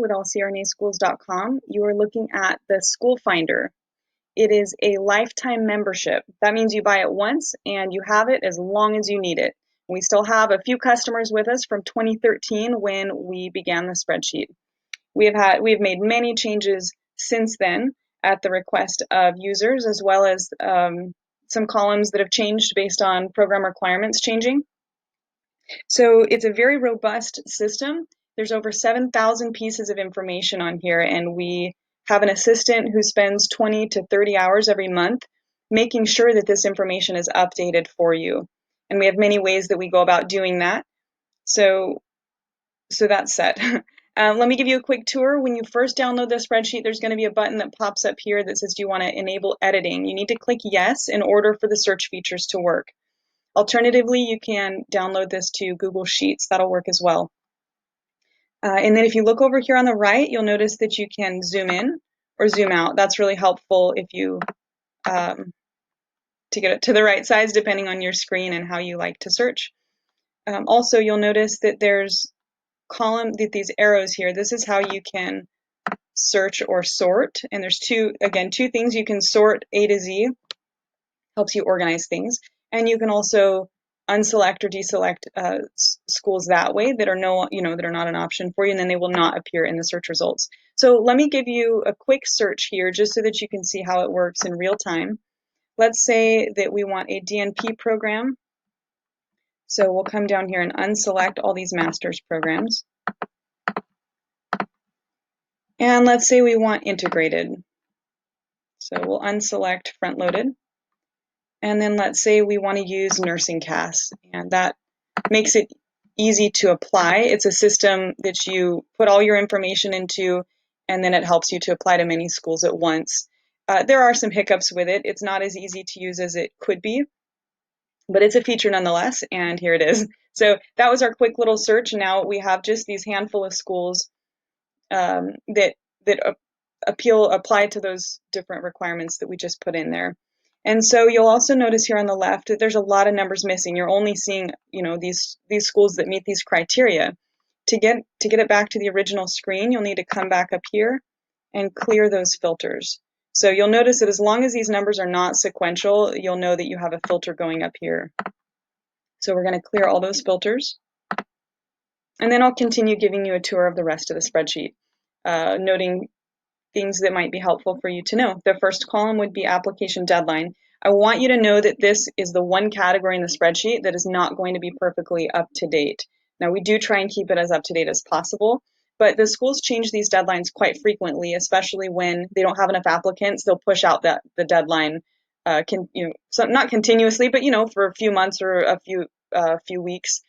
with allcrnaschools.com. You are looking at the School Finder. It is a lifetime membership. That means you buy it once and you have it as long as you need it. We still have a few customers with us from 2013 when we began the spreadsheet. We have made many changes since then at the request of users, as well as some columns that have changed based on program requirements changing. So it's a very robust system. There's over 7,000 pieces of information on here, and we have an assistant who spends 20 to 30 hours every month making sure that this information is updated for you. And we have many ways that we go about doing that. So that's set. Let me give you a quick tour. When you first download the spreadsheet, there's going to be a button that pops up here that says, do you want to enable editing? You need to click yes in order for the search features to work. Alternatively, you can download this to Google Sheets. That'll work as well. And then if you look over here on the right, you'll notice that you can zoom in or zoom out. That's really helpful if you to get it to the right size, depending on your screen and how you like to search. Also, you'll notice that there's these arrows here. This is how you can search or sort. And there's two things. You can sort A to Z, helps you organize things. And you can also unselect or deselect schools that way that are that are not an option for you, and then they will not appear in the search results. So let me give you a quick search here just so that you can see how it works in real time. Let's say that we want a DNP program. So we'll come down here and unselect all these master's programs. And let's say we want integrated. So we'll unselect front-loaded. And then let's say we want to use nursing CAS, and that makes it easy to apply. It's a system that you put all your information into, and then it helps you to apply to many schools at once. There are some hiccups with it. It's not as easy to use as it could be, but it's a feature nonetheless, and here it is. So that was our quick little search. Now we have just these handful of schools that apply to those different requirements that we just put in there. And so you'll also notice here on the left that there's a lot of numbers missing. You're only seeing, these schools that meet these criteria. To get it back to the original screen, you'll need to come back up here and clear those filters. So you'll notice that as long as these numbers are not sequential, you'll know that you have a filter going up here. So we're going to clear all those filters. And then I'll continue giving you a tour of the rest of the spreadsheet, noting things that might be helpful for you to know. The first column would be application deadline. I want you to know that this is the one category in the spreadsheet that is not going to be perfectly up to date. Now, we do try and keep it as up to date as possible, but the schools change these deadlines quite frequently, especially when they don't have enough applicants. They'll push out the deadline, not continuously, but for a few months or a few weeks,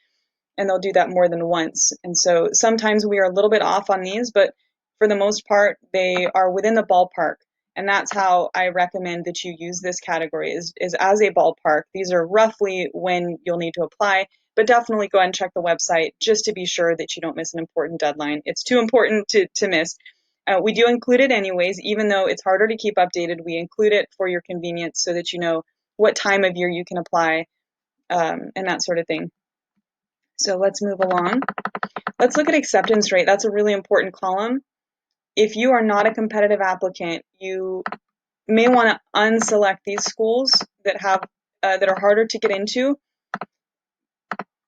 and they'll do that more than once. And so sometimes we are a little bit off on these, but for the most part, they are within the ballpark. And that's how I recommend that you use this category is as a ballpark. These are roughly when you'll need to apply, but definitely go ahead and check the website just to be sure that you don't miss an important deadline. It's too important to miss. We do include it anyways, even though it's harder to keep updated. We include it for your convenience so that you know what time of year you can apply and that sort of thing. So let's move along. Let's look at acceptance rate. That's a really important column. If you are not a competitive applicant, you may want to unselect these schools that are harder to get into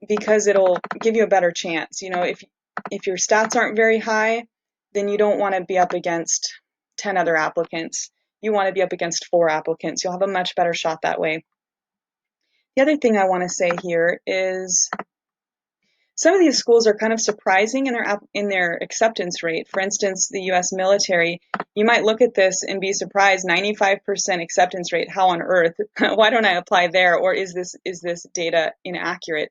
because it'll give you a better chance. If your stats aren't very high, then you don't want to be up against 10 other applicants. You want to be up against 4 applicants. You'll have a much better shot that way. The other thing I want to say here is some of these schools are kind of surprising in their acceptance rate. For instance, the U.S. military, you might look at this and be surprised, 95% acceptance rate. How on earth? Why don't I apply there? Or is this data inaccurate?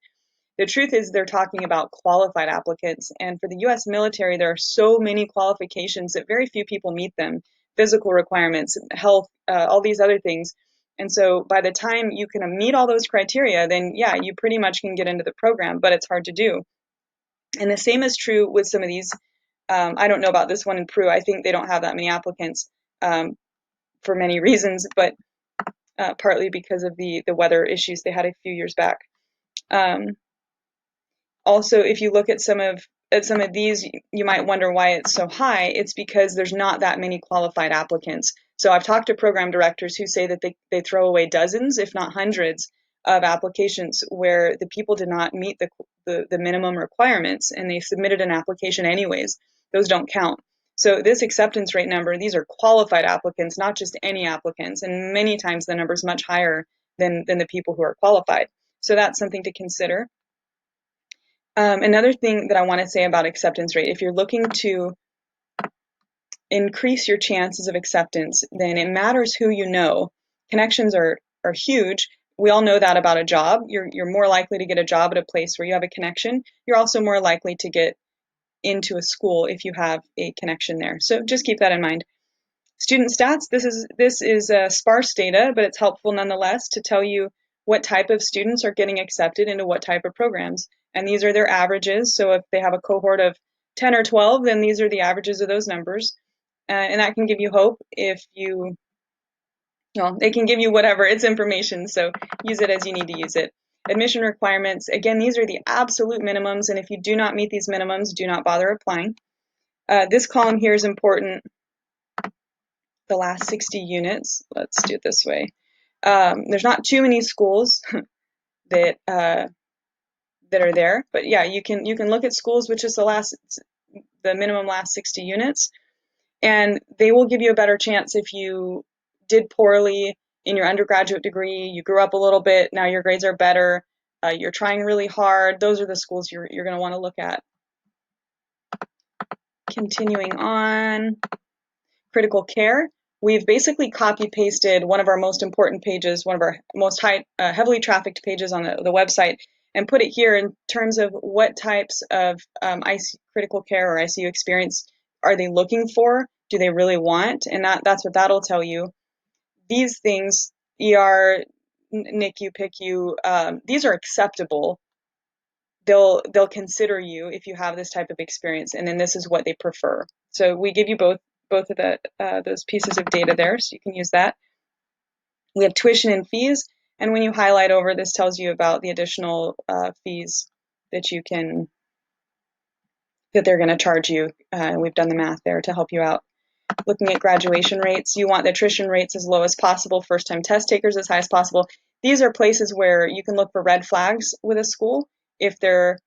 The truth is they're talking about qualified applicants. And for the U.S. military, there are so many qualifications that very few people meet them. Physical requirements, health, all these other things. And so by the time you can meet all those criteria, then yeah, you pretty much can get into the program, but it's hard to do. And the same is true with some of these. I don't know about this one in Peru. I think they don't have that many applicants for many reasons, but partly because of the weather issues they had a few years back. Also, if you look at some of at some of these, you might wonder why it's so high. It's because there's not that many qualified applicants. So I've talked to program directors who say that they throw away dozens, if not hundreds, of applications where the people did not meet the minimum requirements and they submitted an application anyways. Those don't count. So this acceptance rate number, these are qualified applicants, not just any applicants. And many times the number is much higher than the people who are qualified. So that's something to consider. Another thing that I want to say about acceptance rate, if you're looking to increase your chances of acceptance, then it matters who you know. Connections are huge. We all know that about a job. You're more likely to get a job at a place where you have a connection. You're also more likely to get into a school if you have a connection there. So just keep that in mind. Student stats, this is sparse data, but it's helpful nonetheless to tell you what type of students are getting accepted into what type of programs. And these are their averages. So if they have a cohort of 10 or 12, then these are the averages of those numbers. And that can give you hope if you, well, it can give you whatever, it's information, so use it as you need to use it. Admission requirements, again, these are the absolute minimums, and if you do not meet these minimums, do not bother applying. This column here is important. The last 60 units, let's do it this way. There's not too many schools that are there, but yeah, you can look at schools which is the minimum last 60 units, and they will give you a better chance if you did poorly in your undergraduate degree, you grew up a little bit, now your grades are better, you're trying really hard. Those are the schools you're going to want to look at. Continuing on, critical care. We've basically copy-pasted one of our most important pages, one of our most heavily trafficked pages on the website, and put it here in terms of what types of critical care or ICU experience are they looking for? Do they really want? And that's what that'll tell you. These things, ER, NICU, PICU, these are acceptable. They'll consider you if you have this type of experience, and then this is what they prefer. So we give you both of those pieces of data there, so you can use that. We have tuition and fees, and when you highlight over, this tells you about the additional fees that they're going to charge you. We've done the math there to help you out. Looking at graduation rates, you want the attrition rates as low as possible, first-time test takers as high as possible. These are places where you can look for red flags with a school. If their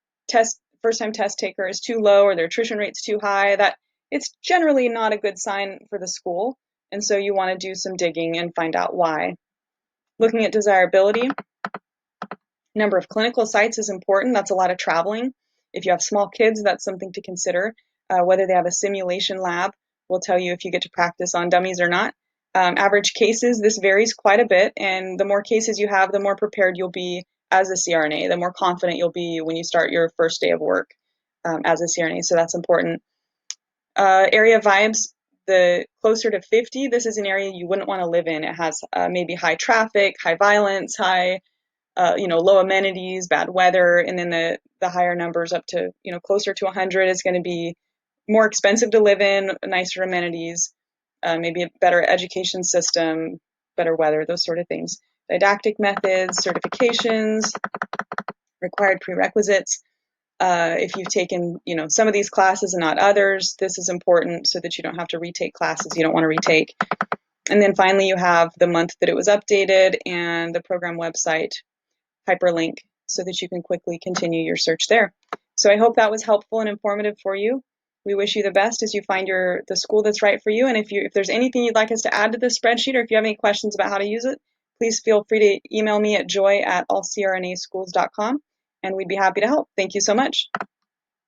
first-time test taker is too low or their attrition rate's too high, that it's generally not a good sign for the school, and so you want to do some digging and find out why. Looking at desirability, number of clinical sites is important. That's a lot of traveling. If you have small kids, that's something to consider. Whether they have a simulation lab will tell you if you get to practice on dummies or not. Average cases, this varies quite a bit, and the more cases you have, the more prepared you'll be as a CRNA, the more confident you'll be when you start your first day of work as a CRNA, so that's important. Area vibes, the closer to 50, this is an area you wouldn't want to live in. It has maybe high traffic, high violence, high low amenities, bad weather, and then the higher numbers up to, closer to 100 is going to be more expensive to live in, nicer amenities, maybe a better education system, better weather, those sort of things. Didactic methods, certifications, required prerequisites. If you've taken, some of these classes and not others, this is important so that you don't have to retake classes you don't want to retake. And then finally, you have the month that it was updated and the program website hyperlink so that you can quickly continue your search there. So I hope that was helpful and informative for you. We wish you the best as you find the school that's right for you. And if there's anything you'd like us to add to this spreadsheet, or if you have any questions about how to use it, please feel free to email me at joy@allcrnaschools.com, and we'd be happy to help. Thank you so much.